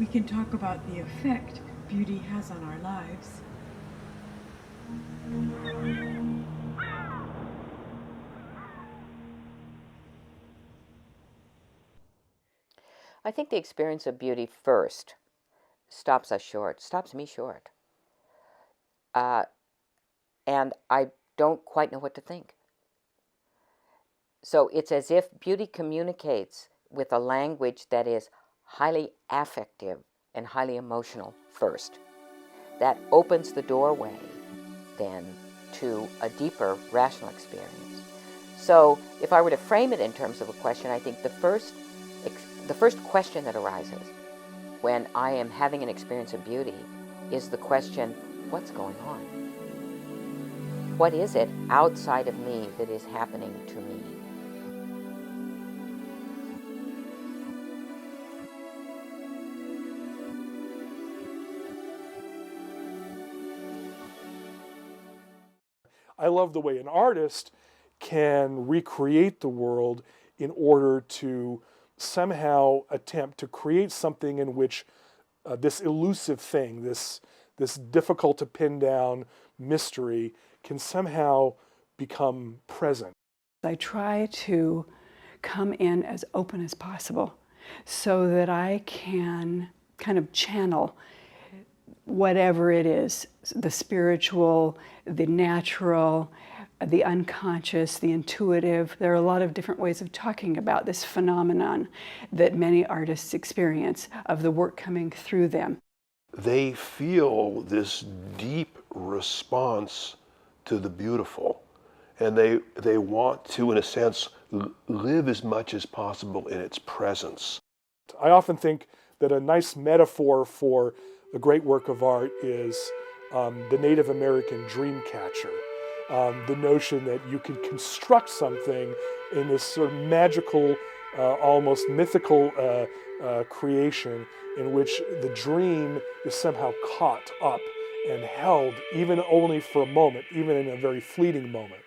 we can talk about the effect beauty has on our lives. I think the experience of beauty first stops me short. And I don't quite know what to think. So it's as if beauty communicates with a language that is highly affective and highly emotional first. That opens the doorway then to a deeper rational experience. So if I were to frame it in terms of a question, I think the first question that arises when I am having an experience of beauty is the question, what's going on? What is it outside of me that is happening to me? I love the way an artist can recreate the world in order to somehow attempt to create something in which this elusive thing, this difficult to pin down mystery can somehow become present. I try to come in as open as possible so that I can kind of channel whatever it is, the spiritual, the natural, the unconscious, the intuitive. There are a lot of different ways of talking about this phenomenon that many artists experience of the work coming through them. They feel this deep response to the beautiful, and they want to, in a sense, live as much as possible in its presence. I often think that a nice metaphor for a great work of art is the Native American dream catcher. The notion that you can construct something in this sort of magical, almost mythical creation in which the dream is somehow caught up and held, even only for a moment, even in a very fleeting moment.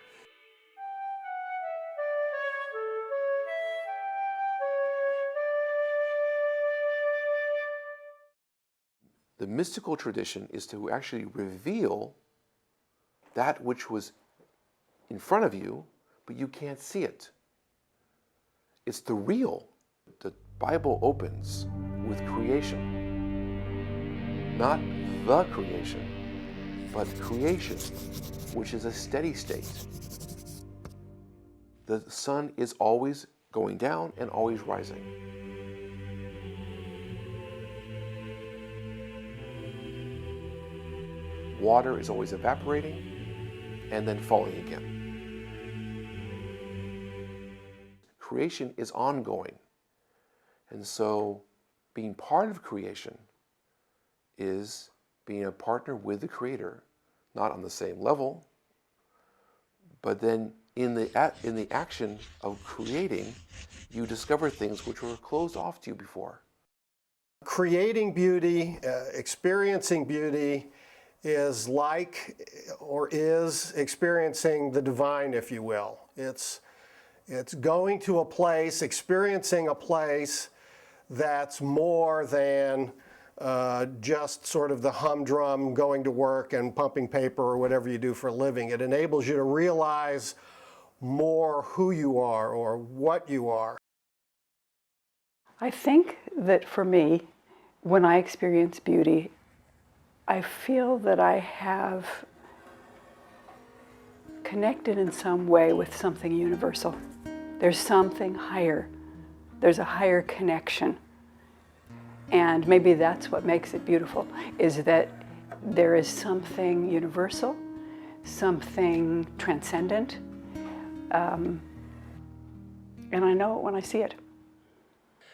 The mystical tradition is to actually reveal that which was in front of you, but you can't see it. It's the real. The Bible opens with creation. Not the creation, but creation, which is a steady state. The sun is always going down and always rising. Water is always evaporating and then falling again. Creation is ongoing. And so being part of creation is being a partner with the Creator, not on the same level, but then in the action of creating, you discover things which were closed off to you before. Creating beauty, experiencing beauty, is like, or is experiencing the divine, if you will. It's going to a place, experiencing a place that's more than just sort of the humdrum going to work and pumping paper or whatever you do for a living. It enables you to realize more who you are or what you are. I think that for me, when I experience beauty, I feel that I have connected in some way with something universal. There's something higher. There's a higher connection. And maybe that's what makes it beautiful, is that there is something universal, something transcendent, and I know it when I see it.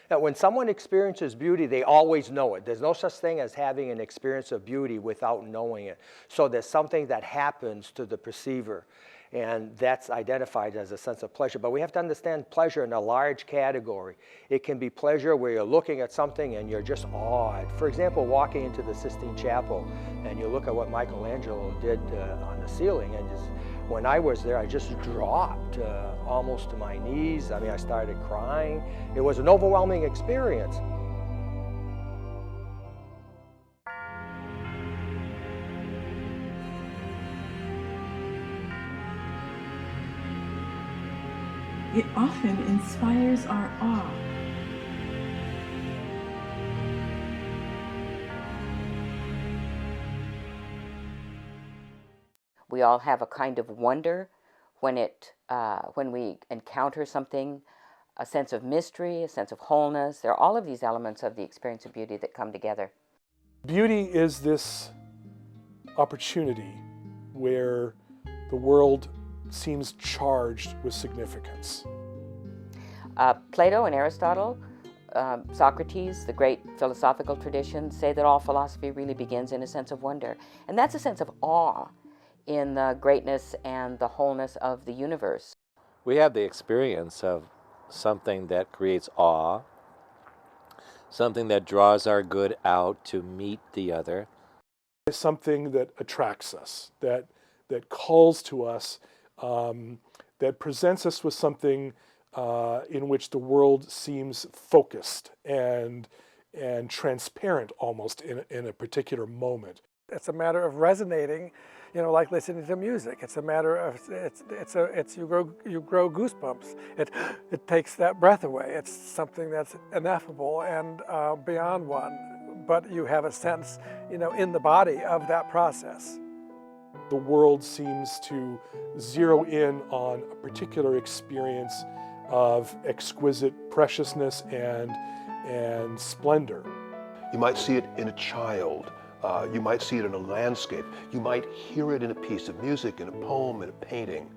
When someone experiences beauty, they always know it. There's no such thing as having an experience of beauty without knowing it. So there's something that happens to the perceiver, and that's identified as a sense of pleasure. But we have to understand pleasure in a large category. It can be pleasure where you're looking at something and you're just awed. For example, walking into the Sistine Chapel, and you look at what Michelangelo did on the ceiling, and just, when I was there, I just dropped almost to my knees. I mean, I started crying. It was an overwhelming experience. It often inspires our awe. We all have a kind of wonder when we encounter something, a sense of mystery, a sense of wholeness. There are all of these elements of the experience of beauty that come together. Beauty is this opportunity where the world seems charged with significance. Plato and Aristotle, Socrates, the great philosophical traditions, say that all philosophy really begins in a sense of wonder. And that's a sense of awe in the greatness and the wholeness of the universe. We have the experience of something that creates awe, something that draws our good out to meet the other. It's something that attracts us, that calls to us, that presents us with something in which the world seems focused and transparent almost in a particular moment. It's a matter of resonating, like listening to music. It's a matter of you grow goosebumps. It takes that breath away. It's something that's ineffable and beyond one, but you have a sense, in the body of that process. The world seems to zero in on a particular experience of exquisite preciousness and splendor. You might see it in a child. You might see it in a landscape. You might hear it in a piece of music, in a poem, in a painting.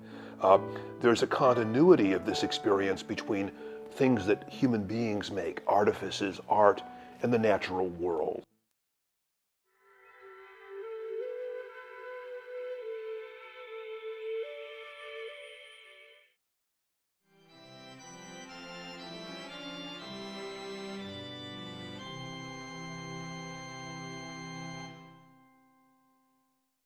There's a continuity of this experience between things that human beings make, artifices, art, and the natural world.